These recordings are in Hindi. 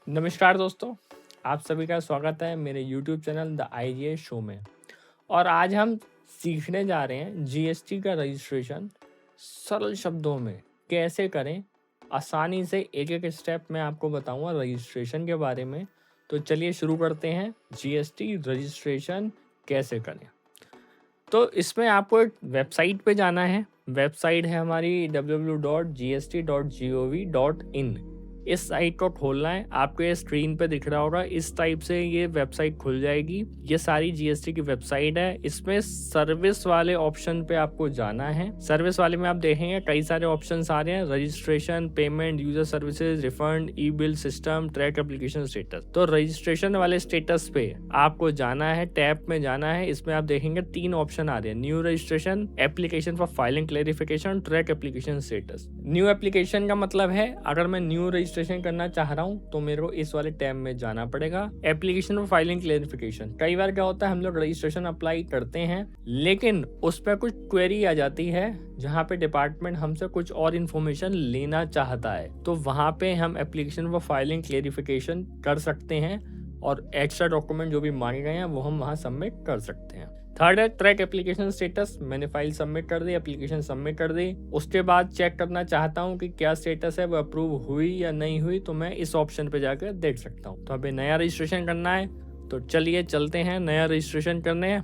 नमस्कार दोस्तों, आप सभी का स्वागत है मेरे YouTube channel the IGS show में। और आज हम सीखने जा रहे हैं जीएसटी का रजिस्ट्रेशन सरल शब्दों में कैसे करें। आसानी से एक एक स्टेप मैं आपको बताऊंगा रजिस्ट्रेशन के बारे में। तो चलिए शुरू करते हैं, जीएसटी रजिस्ट्रेशन कैसे करें। तो इसमें आपको एक वेबसाइट पे जाना है। वेबसाइट है हमारी www.gst.gov.in। इस साइट को खोलना है, आपको ये स्क्रीन पे दिख रहा होगा। इस टाइप से ये वेबसाइट खुल जाएगी। ये सारी जीएसटी की वेबसाइट है। इसमें सर्विस वाले ऑप्शन पे आपको जाना है। सर्विस वाले में आप देखेंगे कई सारे ऑप्शन आ रहे हैं, registration, payment, user services, refund, e bill system, track application status. तो रजिस्ट्रेशन वाले स्टेटस पे आपको जाना है, टैब में जाना है। इसमें आप देखेंगे 3 ऑप्शन आ रहे हैं, new registration, application for filing clarification, track application status. New application का मतलब है अगर मैं न्यू रजिस्ट्रेशन करना चाह रहा हूं तो मेरे को इस वाले टैब में जाना पड़ेगा। एप्लीकेशन फॉर फाइलिंग क्लेरिफिकेशन, कई बार क्या होता है हम लोग रजिस्ट्रेशन अप्लाई करते हैं लेकिन उस पर कुछ क्वेरी आ जाती है जहां पे डिपार्टमेंट हमसे कुछ और इन्फॉर्मेशन लेना चाहता है, तो वहां पे हम एप्लीकेशन फॉर फाइलिंग क्लेरिफिकेशन कर सकते हैं और एक्स्ट्रा डॉक्यूमेंट जो भी मांगे गए हैं वो हम वहां सबमिट कर सकते हैं। थर्ड है ट्रैक एप्लीकेशन स्टेटस। मैंने फाइल सबमिट कर दी, एप्लीकेशन सबमिट कर दी, उसके बाद चेक करना चाहता हूँ कि क्या स्टेटस है, वो अप्रूव हुई या नहीं हुई, तो मैं इस ऑप्शन पे जाकर देख सकता हूँ। तो अभी नया रजिस्ट्रेशन करना है, तो चलिए चलते हैं नया रजिस्ट्रेशन करने।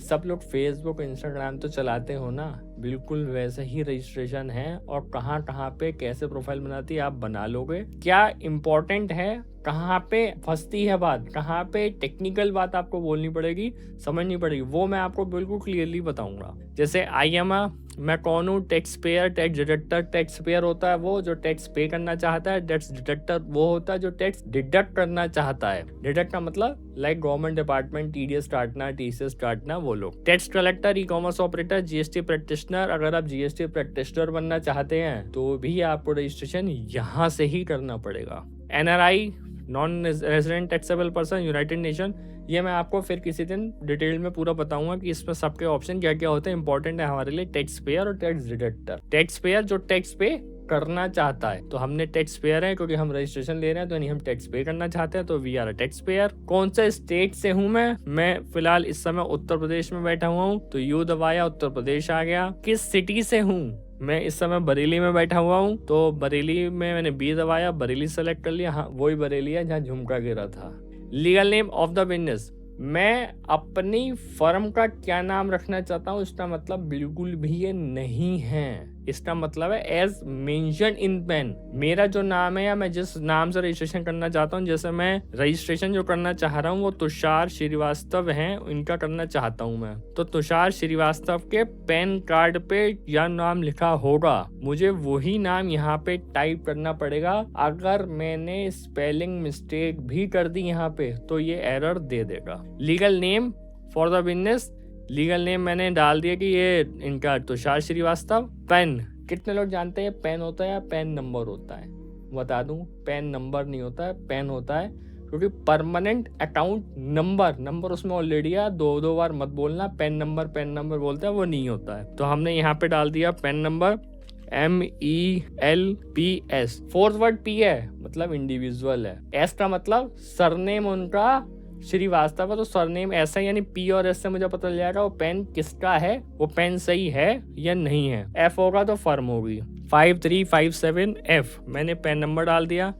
सब लोग फेसबुक इंस्टाग्राम तो चलाते हो ना, बिल्कुल वैसे ही रजिस्ट्रेशन है। और कहाँ कहाँ पे कैसे प्रोफाइल बनाती है आप बना लोगे, क्या इम्पोर्टेंट है, कहाँ पे फंसती है बात, कहाँ पे टेक्निकल बात आपको बोलनी पड़ेगी, समझनी पड़ेगी, वो मैं आपको बिल्कुल क्लियरली बताऊंगा। जैसे आई एम मैं कौन हूँ, tax payer, tax deductor. Tax payer होता है वो जो टैक्स पे करना चाहता है, टैक्स डिडक्टर वो होता है जो टैक्स डिडक्ट करना चाहता है। डिडक्ट का मतलब लाइक गवर्नमेंट डिपार्टमेंट, टीडीएस काटना, टीसीएस काटना, वो लोग। Tax collector, e commerce operator, GST practitioner. अगर आप जीएसटी प्रैक्टिशनर बनना चाहते हैं तो भी आपको रजिस्ट्रेशन यहाँ से ही करना पड़ेगा। NRI, non resident taxable person, United nation, ये मैं आपको फिर किसी दिन डिटेल में पूरा बताऊंगा कि इसमें सबके ऑप्शन क्या क्या होते हैं। इंपॉर्टेंट है हमारे लिए टैक्स पेयर और टैक्स डिडक्टर। टैक्स पेयर जो टैक्स पे करना चाहता है, तो हमने टैक्स पेयर है क्योंकि हम रजिस्ट्रेशन ले रहे हैं, तो यानी हम टैक्स पे करना चाहते हैं, तो we are a tax payer. कौन से स्टेट से हूं मैं फिलहाल इस समय उत्तर प्रदेश में बैठा हुआ हूँ, तो यू दबाया, उत्तर प्रदेश आ गया। किस सिटी से हूँ, मैं इस समय बरेली में बैठा हुआ हूँ, तो बरेली में मैंने बी दबाया, बरेली सेलेक्ट कर लिया। हाँ, वही बरेली है जहाँ झुमका गिरा था। Legal name of the business, मैं अपनी फर्म का क्या नाम रखना चाहता हूँ, इसका मतलब बिल्कुल भी ये नहीं है। इसका मतलब है एज मेंशन इन पेन। मेरा जो नाम है या मैं जिस नाम से रजिस्ट्रेशन करना चाहता हूँ, जैसे मैं रजिस्ट्रेशन जो करना चाह रहा हूँ वो तुषार श्रीवास्तव हैं, इनका करना चाहता हूँ मैं, तो तुषार श्रीवास्तव के पैन कार्ड पे यह नाम लिखा होगा, मुझे वही नाम यहाँ पे टाइप करना पड़ेगा। अगर मैंने स्पेलिंग मिस्टेक भी कर दी यहाँ पे तो ये एरर दे देगा। Legal name for the business, legal name मैंने डाल दिया कि ये इनका तुषार श्रीवास्तव। पैन, कितने लोग जानते हैं पैन होता है या पैन नंबर होता है? बता दूं, पैन नंबर नहीं होता है, पैन होता है क्योंकि परमानेंट अकाउंट नंबर उसमें ऑलरेडी है। 2 बार मत बोलना पैन नंबर बोलते हैं, वो नहीं होता है। तो हमने यहाँ पे डाल दिया pan number, MELPS। Fourth word P है मतलब इंडिविजुअल है, S का मतलब सरनेम उनका श्रीवास्तव है, तो सरनेम ऐसा यानी P और S से मुझे पता चल जाएगा वो पेन किसका है, वो पेन सही है या नहीं है। F होगा तो फर्म होगी। 5357F मैंने पेन नंबर डाल दिया।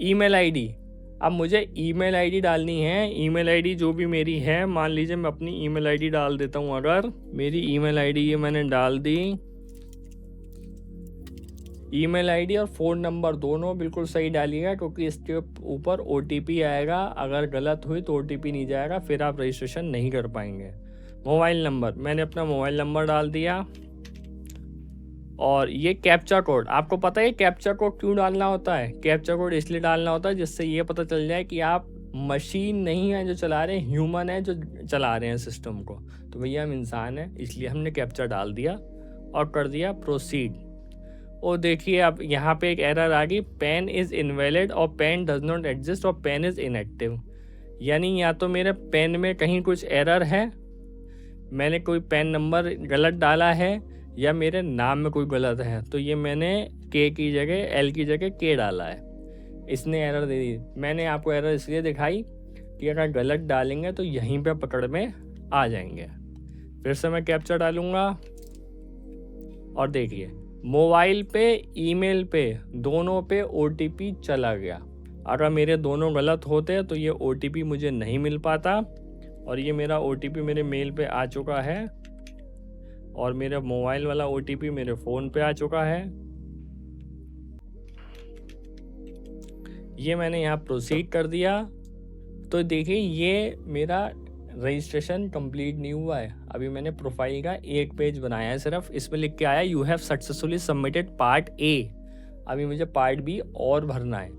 ईमेल आईडी, अब मुझे ईमेल आईडी डालनी है। ईमेल आईडी जो भी मेरी है, मान लीजिए मैं अपनी ईमेल आईडी डाल देता हूँ। अगर मेरी ईमेल आईडी ये मैंने डाल दी, ईमेल आईडी और फ़ोन नंबर दोनों बिल्कुल सही डालिएगा क्योंकि इसके ऊपर OTP आएगा। अगर गलत हुई तो OTP नहीं जाएगा, फिर आप रजिस्ट्रेशन नहीं कर पाएंगे। मोबाइल नंबर, मैंने अपना मोबाइल नंबर डाल दिया। और ये कैप्चा कोड, आपको पता है कैप्चा कोड क्यों डालना होता है? कैप्चा कोड इसलिए डालना होता है जिससे ये पता चल जाए कि आप मशीन नहीं है जो चला रहे हैं, ह्यूमन है जो चला रहे हैं सिस्टम को। तो भैया हम इंसान है, इसलिए हमने कैप्चा डाल दिया और कर दिया प्रोसीड। और देखिए अब यहाँ पे एक एरर आ गई, पेन इज़ इनवैलिड और पेन डज नॉट एग्जिस्ट और पेन इज़ इनएक्टिव। यानी या तो मेरे पेन में कहीं कुछ एरर है, मैंने कोई पेन नंबर गलत डाला है, या मेरे नाम में कोई गलत है। तो ये मैंने के की जगह L की जगह के डाला है। इसने एरर दे दी। मैंने आपको एरर इसलिए दिखाई कि अगर गलत डालेंगे तो यहीं पे पकड़ में आ जाएंगे। फिर से मैं कैप्चा डालूंगा और देखिए मोबाइल पे, ईमेल पे, दोनों पे OTP चला गया। अगर मेरे दोनों गलत होते तो ये OTP मुझे नहीं मिल पाता, और ये मेरा OTP मेरे मेल पे आ चुका है और मेरा मोबाइल वाला OTP मेरे फ़ोन पे आ चुका है। ये मैंने यहाँ प्रोसीड कर दिया। तो देखिए ये मेरा रजिस्ट्रेशन कंप्लीट नहीं हुआ है। अभी मैंने प्रोफाइल का एक पेज बनाया है सिर्फ, इसमें लिख के आया you have successfully submitted part A. अभी मुझे पार्ट बी और भरना है।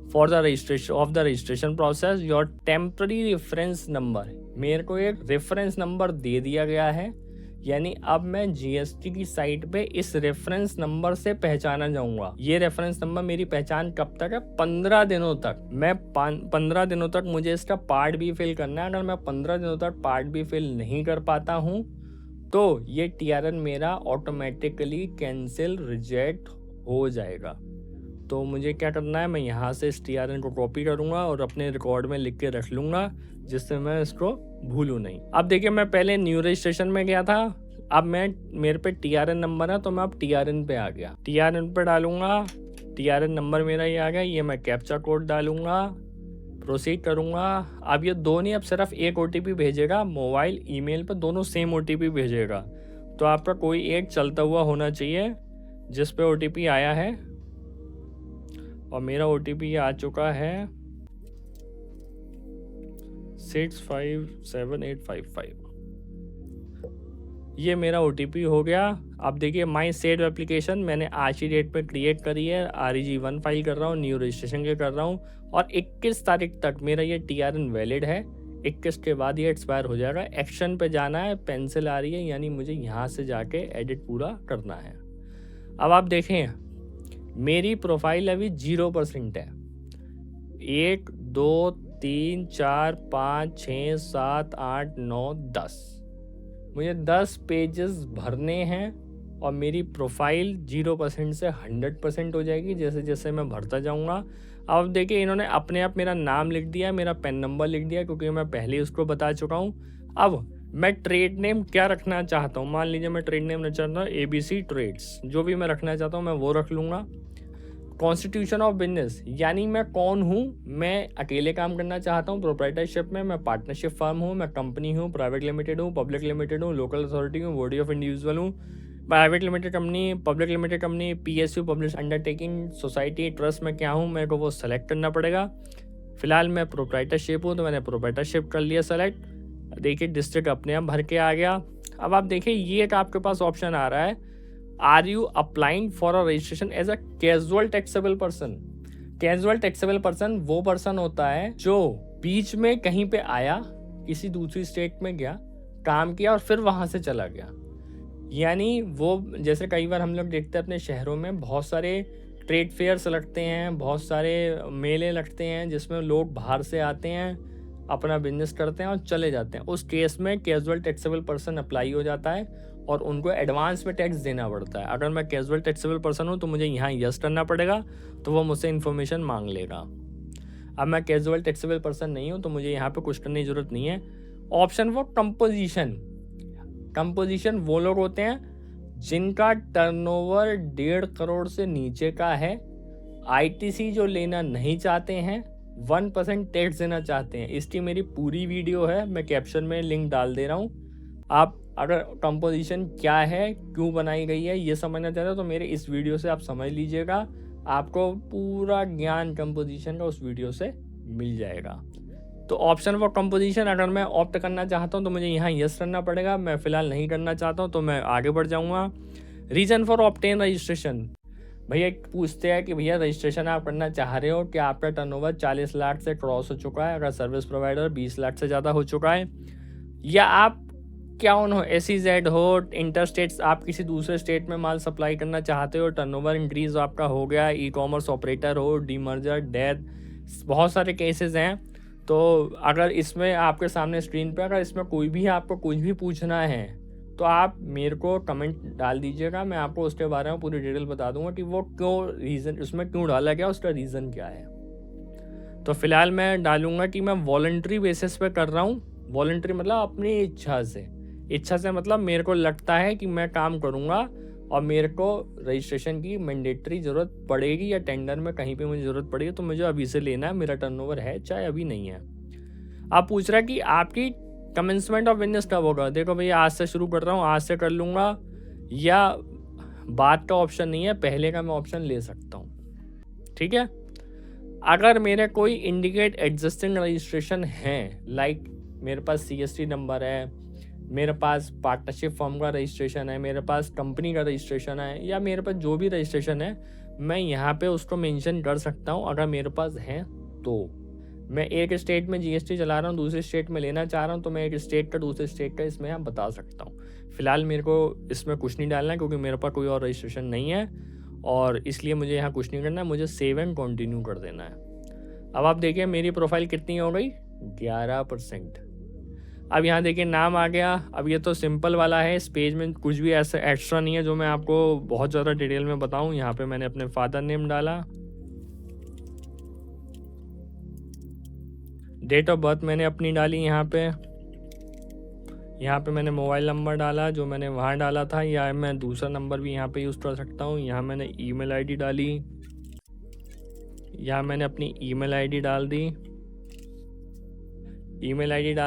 For the registration of the registration process your temporary reference number, मेरे को एक रेफरेंस नंबर दे दिया गया है, यानी अब मैं GST की साइट पे इस रेफरेंस नंबर से पहचाना जाऊंगा। ये रेफरेंस नंबर मेरी पहचान कब तक है? 15 दिनों तक। मैं 15 दिनों तक मुझे इसका पार्ट भी फिल करना है। अगर मैं 15 दिनों तक पार्ट भी फिल नहीं कर पाता हूँ तो ये TRN मेरा ऑटोमेटिकली कैंसिल रिजेक्ट हो जाएगा। तो मुझे क्या करना है, मैं यहाँ से इस TRN को कॉपी करूँगा और अपने रिकॉर्ड में लिख के रख लूँगा, जिससे मैं इसको भूलूँ नहीं। अब देखिए मैं पहले न्यू रजिस्ट्रेशन में गया था, अब मेरे पे TRN नंबर है तो मैं अब TRN पे आ गया। TRN पे डालूँगा, TRN नंबर मेरा ये आ गया। ये मैं कैप्चा कोड डालूँगा, प्रोसीड करूँगा। अब ये दो नहीं, अब सिर्फ एक OTP भेजेगा, मोबाइल ईमेल पे दोनों सेम OTP भेजेगा। तो आपका कोई एक चलता हुआ होना चाहिए जिस पे OTP आया है, और मेरा OTP आ चुका है 657855। ये मेरा OTP हो गया। अब देखिए माई सेव एप्लीकेशन मैंने आज की डेट पे क्रिएट करी है, REG1 फाइल कर रहा हूँ, न्यू रजिस्ट्रेशन के कर रहा हूँ, और 21 तारीख तक मेरा ये TRN वैलिड है। 21 के बाद ये एक्सपायर हो जाएगा। एक्शन पे जाना है, पेंसिल आ रही है, यानी मुझे यहाँ से जाके एडिट पूरा करना है। अब आप देखें मेरी प्रोफाइल अभी 0% है। 1 2 3 4 5 6 7 8 9 10, मुझे 10 पेजेस भरने हैं और मेरी प्रोफाइल 0% से 100% हो जाएगी जैसे जैसे मैं भरता जाऊंगा। अब देखिए इन्होंने अपने आप मेरा नाम लिख दिया, मेरा पेन नंबर लिख दिया, क्योंकि मैं पहले ही उसको बता चुका हूँ। अब मैं ट्रेड नेम क्या रखना चाहता हूँ, मान लीजिए मैं ट्रेड नेम रखना चाहता हूँ ABC ट्रेड्स, जो भी मैं रखना चाहता हूँ मैं वो रख लूँगा। कॉन्स्टिट्यूशन ऑफ बिजनेस, यानी मैं कौन हूँ, मैं अकेले काम करना चाहता हूँ प्रोप्राइटरशिप में, मैं पार्टनरशिप फर्म हूँ, मैं कंपनी हूँ, प्राइवेट लिमिटेड हूँ, पब्लिक लिमिटेड हूँ, लोकल अथॉरिटी हूँ, बॉडी ऑफ इंडिविजुअल हूँ, private limited company, public limited company, PSU public undertaking, society, trust में क्या हूँ, मेरे को वो सेलेक्ट करना पड़ेगा। फिलहाल मैं प्रोप्राइटरशिप हूँ तो मैंने प्रोप्राइटरशिप कर लिया सेलेक्ट। देखिए डिस्ट्रिक्ट अपने आप भर के आ गया। अब आप देखिए ये एक आपके पास ऑप्शन आ रहा है, are you applying for a registration as a casual taxable person. Casual taxable person वो पर्सन होता है जो बीच में कहीं पे आया, किसी दूसरी स्टेट में गया, काम किया और फिर वहां से चला गया। यानी वो जैसे कई बार हम लोग देखते हैं अपने शहरों में बहुत सारे ट्रेड फेयर्स लगते हैं, बहुत सारे मेले लगते हैं जिसमें लोग बाहर से आते हैं, अपना बिजनेस करते हैं और चले जाते हैं। उस केस में कैजुअल टैक्सेबल पर्सन अप्लाई हो जाता है और उनको एडवांस में टैक्स देना पड़ता है। अगर मैं कैजुअल टैक्सेबल पर्सन हूँ तो मुझे यहाँ यस करना पड़ेगा, तो वो मुझसे इन्फॉर्मेशन मांग लेगा। अब मैं कैजुअल टैक्सेबल पर्सन नहीं हूँ तो मुझे यहाँ पे कुछ करने की ज़रूरत नहीं है। ऑप्शन वो कंपोजिशन। कंपोजिशन वो लोग होते हैं जिनका टर्नओवर 1.5 करोड़ से नीचे का है, ITC जो लेना नहीं चाहते हैं, 1% टैक्स देना चाहते हैं। इसकी मेरी पूरी वीडियो है, मैं कैप्शन में लिंक डाल दे रहा हूँ। आप अगर कंपोजिशन क्या है, क्यों बनाई गई है, ये समझना चाहते हो तो मेरे इस वीडियो से आप समझ लीजिएगा। आपको पूरा ज्ञान कंपोजिशन का उस वीडियो से मिल जाएगा। तो ऑप्शन फॉर कंपोजिशन अगर मैं ऑप्ट करना चाहता हूँ तो मुझे यहाँ यस करना पड़ेगा। मैं फिलहाल नहीं करना चाहता हूँ तो मैं आगे बढ़ जाऊँगा। रीज़न फॉर ऑप्टेन रजिस्ट्रेशन, भैया पूछते हैं कि भैया रजिस्ट्रेशन आप करना चाह रहे हो कि आपका टर्नओवर 40 लाख से क्रॉस हो चुका है, अगर सर्विस प्रोवाइडर 20 लाख से ज़्यादा हो चुका है, या आप क्या हो SEZ हो, इंटर स्टेट्स आप किसी दूसरे स्टेट में माल सप्लाई करना चाहते हो, टर्नओवर इंक्रीज आपका हो गया, ई-कॉमर्स ऑपरेटर हो, डीमर्जर, डेथ, बहुत सारे केसेस हैं। तो अगर इसमें आपके सामने स्क्रीन पे अगर इसमें कोई भी आपको कुछ भी पूछना है तो आप मेरे को कमेंट डाल दीजिएगा, मैं आपको उसके बारे में पूरी डिटेल बता दूंगा कि वो क्यों रीज़न उसमें क्यों डाला गया, उसका रीज़न क्या है। तो फिलहाल मैं डालूंगा कि मैं वॉलंटरी बेसिस पे कर रहा हूँ। वॉलंटरी मतलब अपनी इच्छा से मतलब मेरे को लगता है कि मैं काम करूँगा और मेरे को रजिस्ट्रेशन की मैंडेटरी ज़रूरत पड़ेगी या टेंडर में कहीं पे मुझे ज़रूरत पड़ेगी तो मुझे अभी से लेना है, मेरा टर्नओवर है चाहे अभी नहीं है। आप पूछ रहा है कि आपकी कमेंसमेंट ऑफ बिजनेस कब होगा। देखो भैया, आज से शुरू कर रहा हूँ, आज से कर लूँगा, या बाद का ऑप्शन नहीं है, पहले का मैं ऑप्शन ले सकता हूँ। ठीक है, अगर मेरे कोई इंडिकेट एग्जिस्टिंग रजिस्ट्रेशन है, लाइक मेरे पास CST नंबर है, मेरे पास पार्टनरशिप फॉर्म का रजिस्ट्रेशन है, मेरे पास कंपनी का रजिस्ट्रेशन है, या मेरे पास जो भी रजिस्ट्रेशन है मैं यहाँ पे उसको मेंशन कर सकता हूँ। अगर मेरे पास है तो मैं एक स्टेट में GST चला रहा हूँ, दूसरे स्टेट में लेना चाह रहा हूँ, तो मैं एक स्टेट का दूसरे स्टेट का इसमें यहाँ बता सकता हूँ। फिलहाल मेरे को इसमें कुछ नहीं डालना है क्योंकि मेरे पास कोई और रजिस्ट्रेशन नहीं है और इसलिए मुझे यहाँ कुछ नहीं करना है, मुझे सेव एंड कंटिन्यू कर देना है। अब आप देखिए मेरी प्रोफाइल कितनी हो गई, 11%। अब यहाँ देखिए नाम आ गया। अब ये तो सिंपल वाला है, इस पेज में कुछ भी ऐसा एक्स्ट्रा नहीं है जो मैं आपको बहुत ज़्यादा डिटेल में बताऊँ। यहाँ पे मैंने अपने फादर नेम डाला, डेट ऑफ बर्थ मैंने अपनी डाली, यहाँ पे मैंने मोबाइल नंबर डाला जो मैंने वहाँ डाला था, या मैं दूसरा नंबर भी यहाँ पे यूज़ कर सकता हूँ। यहाँ मैंने ईमेल आईडी डाली, यहाँ मैंने अपनी ईमेल आईडी डाल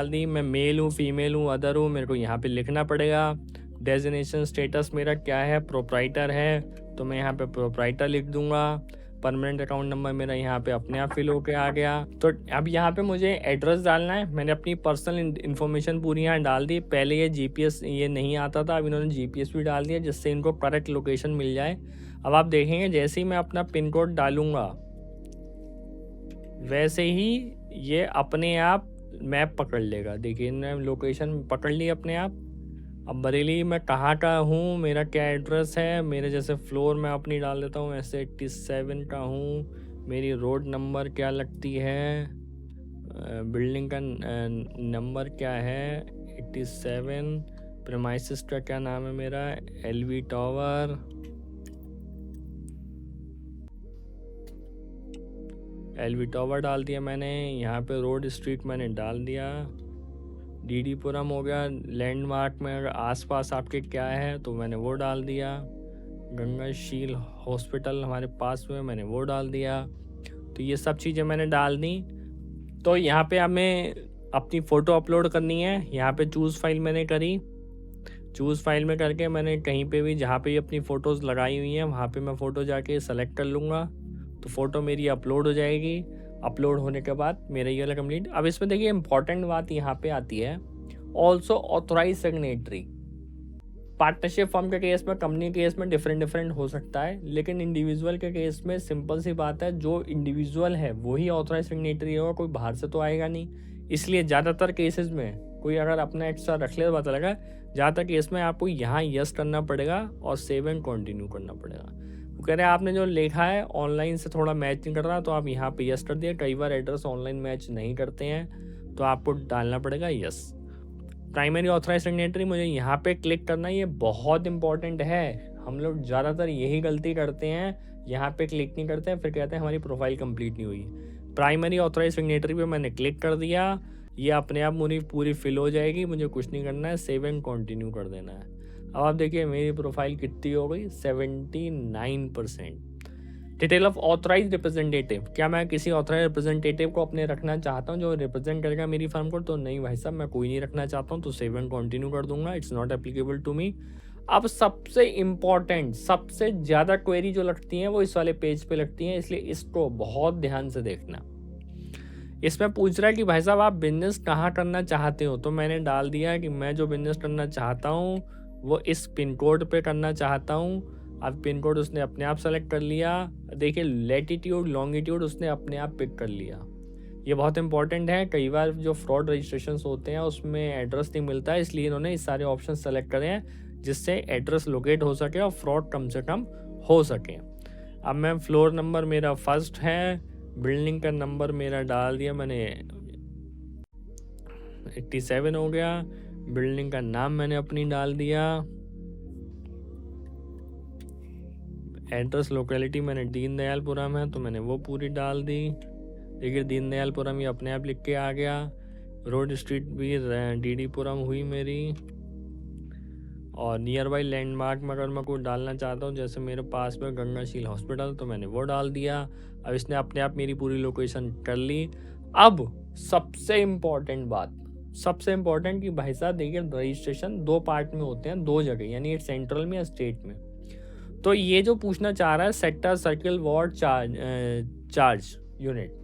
दी, मैं मेल हूँ, फीमेल हूँ, अदर हूँ, मेरे को यहाँ पे लिखना पड़ेगा। डेजिग्नेशन स्टेटस मेरा क्या है, प्रोप्राइटर है, तो मैं यहाँ पे प्रोप्राइटर लिख दूंगा। परमानेंट अकाउंट नंबर मेरा यहाँ पे अपने आप फिल होके आ गया। तो अब यहाँ पे मुझे एड्रेस डालना है। मैंने अपनी पर्सनल इन्फॉर्मेशन पूरी यहाँ डाल दी। पहले ये GPS ये नहीं आता था, अब इन्होंने GPS भी डाल दिया जिससे इनको करेक्ट लोकेशन मिल जाए। अब आप देखेंगे जैसे ही मैं अपना पिन कोड डालूंगा वैसे ही ये अपने आप मैप पकड़ लेगा। देखिए इन्होंने लोकेशन पकड़ ली अपने आप। अब बरेली मैं कहाँ का हूँ, मेरा क्या एड्रेस है, मेरे जैसे फ्लोर मैं अपनी डाल देता हूँ, ऐसे 87 का हूँ। मेरी रोड नंबर क्या लगती है, बिल्डिंग का नंबर क्या है 87, प्रेमाइसिस का क्या नाम है मेरा, LV टावर, डाल दिया मैंने। यहाँ पे रोड स्ट्रीट मैंने डाल दिया, DD पुरम हो गया। लैंडमार्क में अगर आसपास आपके क्या है तो मैंने वो डाल दिया। गंगाशील हॉस्पिटल हमारे पास में, मैंने वो डाल दिया। तो ये सब चीज़ें मैंने डाल दी। तो यहाँ पे हमें अपनी फ़ोटो अपलोड करनी है। यहाँ पे चूज़ फाइल मैंने करी, चूज़ फाइल में करके मैंने कहीं पे भी जहाँ पे अपनी फ़ोटोज़ लगाई हुई हैं वहाँ पे मैं फ़ोटो जाके सेलेक्ट कर लूँगा, तो फ़ोटो मेरी अपलोड हो जाएगी। अपलोड होने के बाद मेरा ये वाला कंप्लीट। अब इसमें देखिए इंपॉर्टेंट बात यहाँ पे आती है, also authorise signatory. Partnership firm के केस में, कंपनी के केस में डिफरेंट हो सकता है, लेकिन इंडिविजुअल के केस में सिंपल सी बात है, जो इंडिविजुअल है वही ऑथराइज सिग्नेटरी होगा, कोई बाहर से तो आएगा नहीं। इसलिए ज़्यादातर केसेस में कोई अगर अपना एक्स्ट्रा रख ले तो पता लगा, ज़्यादातर केस में आपको यहाँ यस करना पड़ेगा और सेव एंड कंटिन्यू करना पड़ेगा। वो कह रहे हैं आपने जो लिखा है ऑनलाइन से थोड़ा मैच नहीं कर रहा, तो आप यहाँ पे यस कर दिया। कई बार एड्रेस ऑनलाइन मैच नहीं करते हैं तो आपको डालना पड़ेगा यस। प्राइमरी ऑथराइज सिग्नेटरी मुझे यहाँ पे क्लिक करना, ये बहुत इंपॉर्टेंट है। हम लोग ज़्यादातर यही गलती करते हैं, यहाँ पे क्लिक नहीं करते हैं, फिर कहते हैं हमारी प्रोफाइल कंप्लीट नहीं हुई। प्राइमरी ऑथराइज सिग्नेटरी पे मैंने क्लिक कर दिया, ये अपने आप मुझे पूरी फिल हो जाएगी, मुझे कुछ नहीं करना है, सेव एंड कंटिन्यू कर देना है। अब आप देखिए मेरी प्रोफाइल कितनी हो गई, 79%। डिटेल ऑफ ऑथराइज रिप्रेजेंटेटिव, क्या मैं किसी ऑथराइज रिप्रेजेंटेटिव को अपने रखना चाहता हूँ जो रिप्रेजेंट करेगा मेरी फर्म को, तो नहीं भाई साहब मैं कोई नहीं रखना चाहता हूँ, तो सेव एंड कंटिन्यू कर दूंगा, it's not applicable to me. अब सबसे इम्पॉर्टेंट, सबसे ज़्यादा क्वेरी जो लगती हैं वो इस वाले पेज पे लगती हैं, इसलिए इसको बहुत ध्यान से देखना। इसमें पूछ रहा है कि भाई साहब आप बिजनेस कहाँ करना चाहते हो, तो मैंने डाल दिया कि मैं जो बिजनेस करना चाहता हूँ वो इस पिन कोड पे करना चाहता हूँ। अब पिन कोड उसने अपने आप सेलेक्ट कर लिया। देखिए लैटिट्यूड लॉन्गिट्यूड उसने अपने आप पिक कर लिया। ये बहुत इंपॉर्टेंट है, कई बार जो फ्रॉड रजिस्ट्रेशन होते हैं उसमें एड्रेस नहीं मिलता है, इसलिए इन्होंने इस सारे ऑप्शन सेलेक्ट करे हैं जिससे एड्रेस लोकेट हो सके और फ्रॉड कम से कम हो सके। अब मैं फ्लोर नंबर मेरा फर्स्ट है, बिल्डिंग का नंबर मेरा डाल दिया मैंने, 87 हो गया। बिल्डिंग का नाम मैंने अपनी डाल दिया, एड्रेस लोकेलिटी मैंने दीनदयालपुरम है तो मैंने वो पूरी डाल दी। देखिए दीनदयालपुरम ये अपने आप लिख के आ गया। रोड स्ट्रीट भी डीडीपुरम हुई मेरी। और नियर बाई लैंडमार्क में अगर मैं कुछ डालना चाहता हूँ, जैसे मेरे पास में गंगाशील हॉस्पिटल, तो मैंने वो डाल दिया। अब इसने अपने आप मेरी पूरी लोकेशन कर ली। अब सबसे इम्पोर्टेंट कि भाई साहब देखिए रजिस्ट्रेशन 2 पार्ट में होते हैं, 2 जगह, यानी सेंट्रल में या स्टेट में। तो ये जो पूछना चाह रहा है sector, circle, ward, charge unit,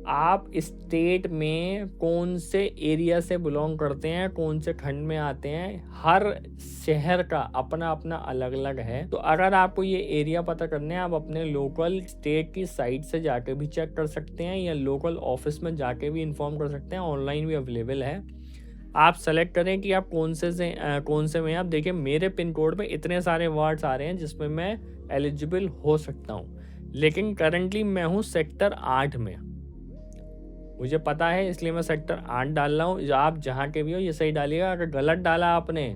आप स्टेट में कौन से एरिया से बिलोंग करते हैं, कौन से खंड में आते हैं, हर शहर का अपना अपना अलग अलग है। तो अगर आपको ये एरिया पता करने हैं, आप अपने लोकल स्टेट की साइट से जाके भी चेक कर सकते हैं या लोकल ऑफिस में जाके भी इन्फॉर्म कर सकते हैं, ऑनलाइन भी अवेलेबल है। आप सेलेक्ट करें कि आप कौन से में। आप देखिए मेरे पिन कोड में इतने सारे वार्ड्स आ रहे हैं जिसमें मैं एलिजिबल हो सकता हूँ, लेकिन करंटली मैं हूँ सेक्टर 8 में। मुझे पता है इसलिए मैं सेक्टर 8 डाल रहा हूँ। आप जहाँ के भी हो ये सही डालिएगा। अगर गलत डाला आपने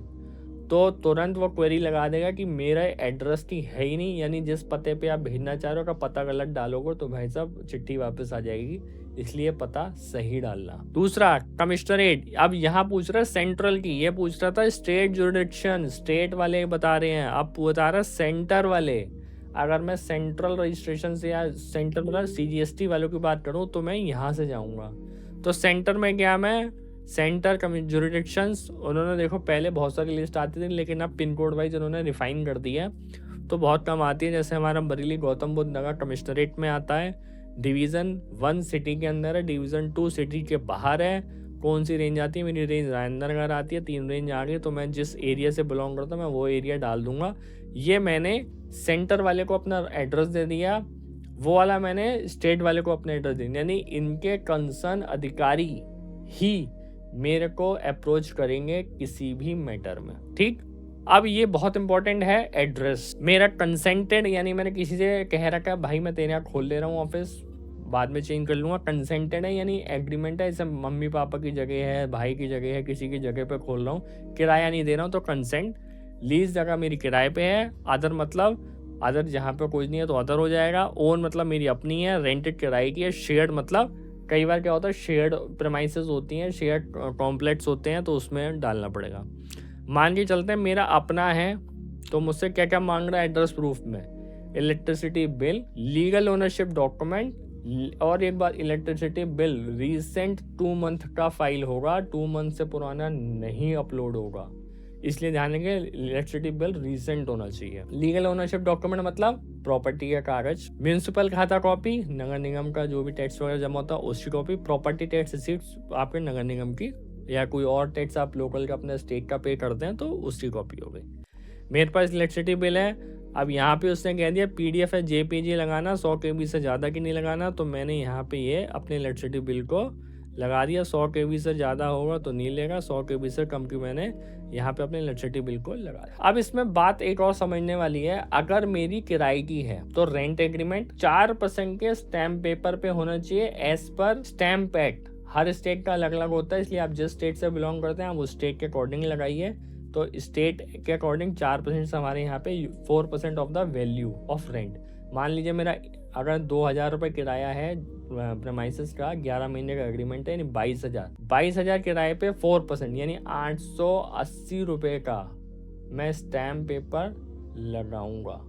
तो तुरंत वो क्वेरी लगा देगा कि मेरा एड्रेस की है ही नहीं, यानी जिस पते पे आप भेजना चाह रहे हो का पता गलत डालोगे तो भाई साहब चिट्ठी वापस आ जाएगी। इसलिए पता सही डालना। दूसरा कमिश्नरेट, अब यहाँ पूछ रहा है सेंट्रल की, ये पूछ रहा था स्टेट जुरिडिक्शन, स्टेट वाले बता रहे हैं, अब बता रहा है सेंटर वाले। अगर मैं सेंट्रल रजिस्ट्रेशन से या सेंटर मतलब CGST वालों की बात करूं तो मैं यहाँ से जाऊंगा। तो सेंटर में क्या, मैं सेंटर जुरिडिक्शंस, उन्होंने देखो पहले बहुत सारी लिस्ट आती थी लेकिन अब पिन कोड वाइज उन्होंने रिफाइन कर दिया है तो बहुत कम आती है। जैसे हमारा बरेली गौतम बुद्ध नगर कमिश्नरेट में आता है, डिवीज़न 1 सिटी के अंदर है, डिवीज़न 2 सिटी के बाहर है। कौन सी रेंज आती है, मेरी रेंज राजेंद्र नगर आती है, 3 रेंज आ गई। तो मैं जिस एरिया से बिलोंग करता हूँ मैं वो एरिया डाल दूंगा। ये मैंने सेंटर वाले को अपना एड्रेस दे दिया, वो वाला मैंने स्टेट वाले को अपना एड्रेस दे दिया, यानी इनके कंसर्न अधिकारी ही मेरे को अप्रोच करेंगे किसी भी मैटर में। ठीक, अब ये बहुत इंपॉर्टेंट है एड्रेस। मेरा कंसेंटेड, यानी मैंने किसी से कह रखा है भाई मैं तेरे यहाँ खोल ले रहा हूँ ऑफिस, बाद में चेंज कर लूँगा। कंसेंटेड है यानी एग्रीमेंट है, जैसे मम्मी पापा की जगह है, भाई की जगह है, किसी की जगह पे खोल रहा हूँ, किराया नहीं दे रहा हूँ, तो कंसेंट। लीज जगह मेरी किराए पे है, अदर मतलब अदर जहाँ पे कुछ नहीं है तो अदर हो जाएगा। ओन मतलब मेरी अपनी है, रेंटेड किराए की है। शेयर्ड मतलब कई बार क्या होता है शेयर्ड प्रेमाइसेस होती हैं, शेयर्ड कॉम्प्लेक्स होते हैं तो उसमें डालना पड़ेगा। मान के चलते हैं मेरा अपना है तो मुझसे क्या क्या मांग रहा है एड्रेस प्रूफ में, electricity bill, legal ownership document, और एक बार इलेक्ट्रिसिटी बिल रीसेंट 2 मंथ का फाइल होगा, 2 मंथ से पुराना नहीं अपलोड होगा, इसलिए ध्यान रखेंगे इलेक्ट्रिसिटी बिल रीसेंट होना चाहिए। लीगल ओनरशिप डॉक्यूमेंट मतलब प्रॉपर्टी का कागज, म्यूनिसिपल खाता कॉपी, नगर निगम का जो भी टैक्स वगैरह जमा होता है उसकी कॉपी, प्रॉपर्टी टैक्स रिसीप्ट आपके नगर निगम की या कोई और टैक्स आप लोकल का अपने स्टेट का पे करते हैं तो उसकी कॉपी हो गई। मेरे पास इलेक्ट्रिसिटी बिल है। अब यहाँ पे उसने कह दिया PDF है JPG लगाना, 100 KB से ज़्यादा की नहीं लगाना, तो मैंने यहाँ पे ये अपने इलेक्ट्रिसिटी बिल को लगा दिया। 100 KB से ज़्यादा होगा तो नहीं लेगा, 100 KB से कम की मैंने यहाँ पे अपने इलेक्ट्रिसिटी बिल को लगा दिया। अब इसमें बात एक और समझने वाली है, अगर मेरी किराए की है तो रेंट एग्रीमेंट 4% के स्टैम्प पेपर पे होना चाहिए एज पर स्टैम्प एक्ट। हर स्टेट का अलग अलग होता है, इसलिए आप जिस स्टेट से बिलोंग करते हैं आप उस स्टेट के अकॉर्डिंग लगाइए। तो स्टेट के अकॉर्डिंग 4% से हमारे यहाँ पे 4% of the value of rent. मान लीजिए मेरा अगर 2000 रुपये किराया है प्रेमाइसेस का, 11 महीने का एग्रीमेंट है, यानी 22,000 किराए पे 4% यानी 880 रुपये का मैं स्टैम्प पेपर लगाऊंगा।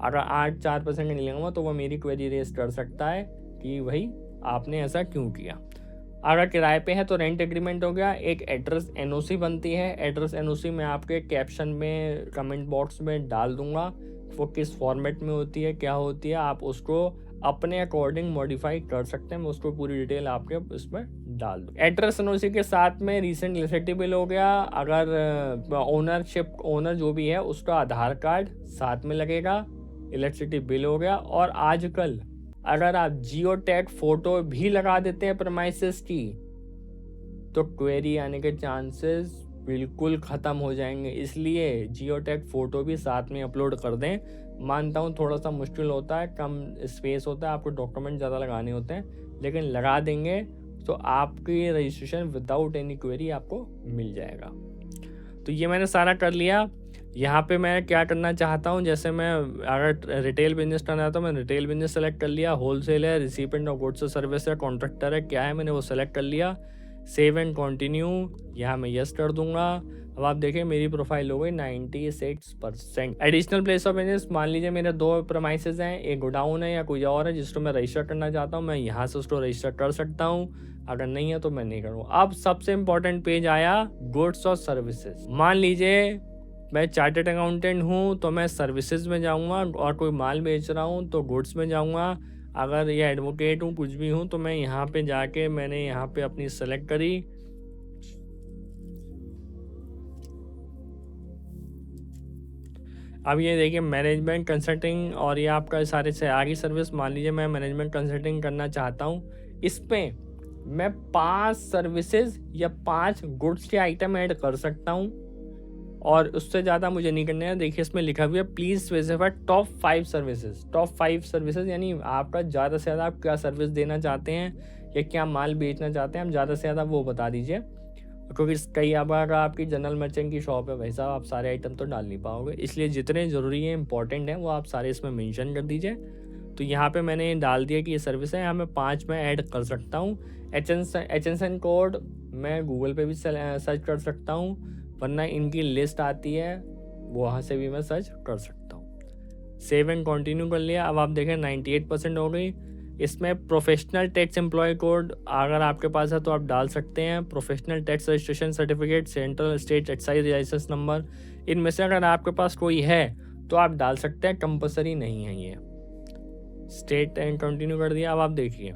अगर 4% का नहीं लगाऊंगा तो वह मेरी क्वेरी रेज कर सकता है कि भाई आपने ऐसा क्यों किया। अगर किराए पे है तो रेंट एग्रीमेंट हो गया। एक एड्रेस NOC बनती है। एड्रेस NOC मैं आपके कैप्शन में कमेंट बॉक्स में डाल दूंगा, वो किस फॉर्मेट में होती है क्या होती है, आप उसको अपने अकॉर्डिंग मॉडिफाई कर सकते हैं। मैं उसको पूरी डिटेल आपके इसमें डाल दूँ। एड्रेस NOC के साथ में रीसेंट इलेक्ट्रिसिटी बिल हो गया। अगर ओनर जो भी है उसका आधार कार्ड साथ में लगेगा, इलेक्ट्रिसिटी बिल हो गया। और आजकल अगर आप जियो टैग फोटो भी लगा देते हैं प्रेमाइसेस की तो क्वेरी आने के चांसेस बिल्कुल ख़त्म हो जाएंगे, इसलिए जियो टैग फोटो भी साथ में अपलोड कर दें। मानता हूँ थोड़ा सा मुश्किल होता है, कम स्पेस होता है, आपको डॉक्यूमेंट ज़्यादा लगाने होते हैं, लेकिन लगा देंगे तो आपकी रजिस्ट्रेशन विदाउट एनी क्वेरी आपको मिल जाएगा। तो ये मैंने सारा कर लिया। यहाँ पे मैं क्या करना चाहता हूँ, जैसे मैं अगर रिटेल बिजनेस करना है तो मैं रिटेल बिजनेस सेलेक्ट कर लिया, होलसेल है, रिसिपेंट ऑफ गुड्स सर्विस है, कॉन्ट्रैक्टर है, क्या है मैंने वो सेलेक्ट कर लिया। सेव एंड कंटिन्यू, यहाँ मैं यस कर दूंगा। अब आप देखें मेरी प्रोफाइल हो गई 96%। एडिशनल प्लेस ऑफ बिजनेस, मान लीजिए मेरे 2 प्रेमाइसेस हैं, एक गोडाउन है या कोई और है जिसको मैं रजिस्टर करना चाहता हूँ, मैं यहाँ से उसको रजिस्टर कर सकता हूँ, अगर नहीं है तो मैं नहीं करूँगा। अब सबसे इंपॉर्टेंट पेज आया, गुड्स और सर्विसेज। मान लीजिए मैं चार्टर्ड अकाउंटेंट हूँ तो मैं सर्विसेज में जाऊँगा, और कोई माल बेच रहा हूँ तो गुड्स में जाऊँगा। अगर ये एडवोकेट हूँ, कुछ भी हूँ, तो मैं यहाँ पे जाके मैंने यहाँ पे अपनी सेलेक्ट करी। अब ये देखिए मैनेजमेंट कंसल्टिंग, और ये आपका सारे से आगे सर्विस। मान लीजिए मैं मैनेजमेंट कंसल्टिंग करना चाहता हूँ, इसमें मैं 5 सर्विसेज या 5 गुड्स के आइटम ऐड कर सकता हूँ, और उससे ज़्यादा मुझे नहीं करना है। देखिए इसमें लिखा हुआ है please specify top 5 services. Top 5 services यानी आपका ज़्यादा से ज़्यादा आप क्या सर्विस देना चाहते हैं या क्या माल बेचना चाहते हैं, आप ज़्यादा से ज़्यादा वो बता दीजिए। क्योंकि कई अगर आपकी जनरल मर्चेंट की शॉप है भाई साहब, आप सारे आइटम तो डाल नहीं पाओगे, इसलिए जितने ज़रूरी हैं इंपॉर्टेंट हैं वो आप सारे इसमें मेंशन कर दीजिए। तो यहाँ पे मैंने डाल दिया कि ये सर्विस है, यहाँ मैं 5 में ऐड कर सकता हूँ। HSN कोड मैं गूगल पे भी सर्च कर सकता हूँ, वरना इनकी लिस्ट आती है वहाँ से भी मैं सर्च कर सकता हूँ। सेव एंड कंटिन्यू कर लिया। अब आप देखें 98% हो गई। इसमें प्रोफेशनल टैक्स एम्प्लॉय कोड अगर आपके पास है तो आप डाल सकते हैं। Professional tax registration certificate, central state excise licence number, इनमें से अगर आपके पास कोई है तो आप डाल सकते हैं, कंपलसरी नहीं है ये। स्टेट एंड कंटिन्यू कर दिया। अब आप देखिए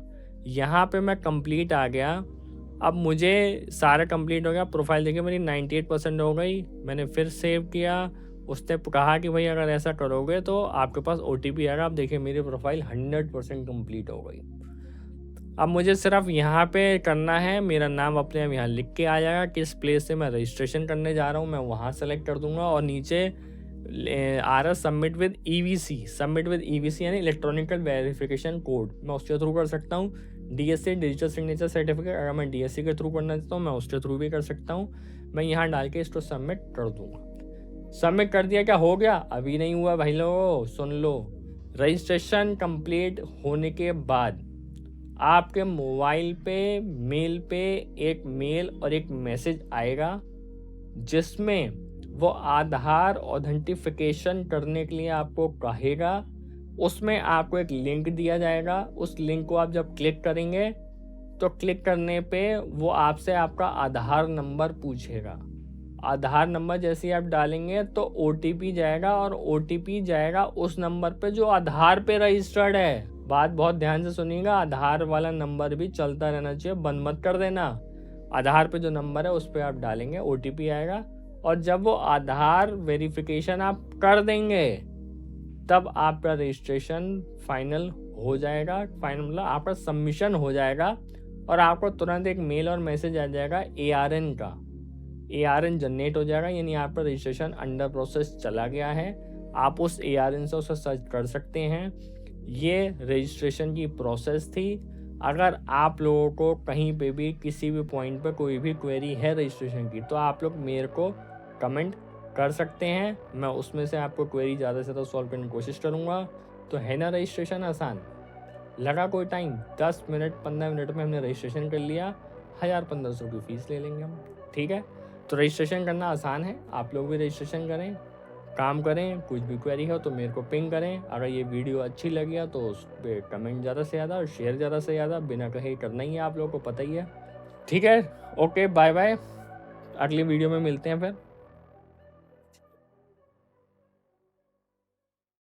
यहाँ पे मैं कंप्लीट आ गया। अब मुझे सारा कंप्लीट हो गया। प्रोफाइल देखिए मेरी 98% हो गई। मैंने फिर सेव किया, उसने कहा कि भाई अगर ऐसा करोगे तो आपके पास OTP आएगा। आप देखिए मेरी प्रोफाइल 100% कंप्लीट हो गई। अब मुझे सिर्फ यहाँ पे करना है, मेरा नाम अपने आप यहाँ लिख के आ जाएगा, किस प्लेस से मैं रजिस्ट्रेशन करने जा रहा हूँ मैं वहाँ सेलेक्ट कर दूंगा, और नीचे आ रहा submit with EVC। Submit with EVC यानी इलेक्ट्रॉनिकल वेरिफिकेशन कोड, मैं उसके थ्रू कर सकता हूँ। DSC डिजिटल सिग्नेचर सर्टिफिकेट, अगर मैं DSC के थ्रू करना चाहता हूँ मैं उसके थ्रू भी कर सकता हूँ। मैं यहाँ डाल के इसको सबमिट कर दूंगा। सबमिट कर दिया। क्या हो गया? अभी नहीं हुआ भाई लोगों, सुन लो। रजिस्ट्रेशन कंप्लीट होने के बाद आपके मोबाइल पे मेल पे एक मेल और एक मैसेज आएगा जिसमें वो आधार ऑथेंटिफिकेशन करने के लिए आपको कहेगा। उसमें आपको एक लिंक दिया जाएगा, उस लिंक को आप जब क्लिक करेंगे तो क्लिक करने पे वो आपसे आपका आधार नंबर पूछेगा। आधार नंबर जैसे ही आप डालेंगे तो OTP जाएगा, और OTP जाएगा उस नंबर पे जो आधार पे रजिस्टर्ड है। बात बहुत ध्यान से सुनिएगा, आधार वाला नंबर भी चलता रहना चाहिए, बंद मत कर देना। आधार पे जो नंबर है उस पर आप डालेंगे, OTP आएगा, और जब वो आधार वेरिफिकेशन आप कर देंगे तब आपका रजिस्ट्रेशन फाइनल हो जाएगा। फाइनल मतलब आपका सबमिशन हो जाएगा, और आपको तुरंत एक मेल और मैसेज आ जाएगा ARN का। ARN जनरेट हो जाएगा, यानी आपका रजिस्ट्रेशन अंडर प्रोसेस चला गया है। आप उस ARN से उसे सर्च कर सकते हैं। ये रजिस्ट्रेशन की प्रोसेस थी। अगर आप लोगों को कहीं पे भी किसी भी पॉइंट पे कोई भी क्वेरी है रजिस्ट्रेशन की, तो आप लोग मेरे को कमेंट कर सकते हैं, मैं उसमें से आपको क्वेरी ज़्यादा से ज़्यादा सॉल्व करने की कोशिश करूँगा। तो है ना रजिस्ट्रेशन आसान? लगा कोई टाइम? 10 मिनट 15 मिनट में हमने रजिस्ट्रेशन कर लिया। 1000-1500 की फ़ीस ले लेंगे हम, ठीक है। तो रजिस्ट्रेशन करना आसान है, आप लोग भी रजिस्ट्रेशन करें, काम करें। कुछ भी क्वेरी हो तो मेरे को पिंग करें। अगर ये वीडियो अच्छी लगी है तो उस पर कमेंट ज़्यादा से ज़्यादा और शेयर ज़्यादा से ज़्यादा बिना कहे करना ही है, आप लोगों को पता ही है, ठीक है। ओके, बाय बाय, अगली वीडियो में मिलते हैं फिर।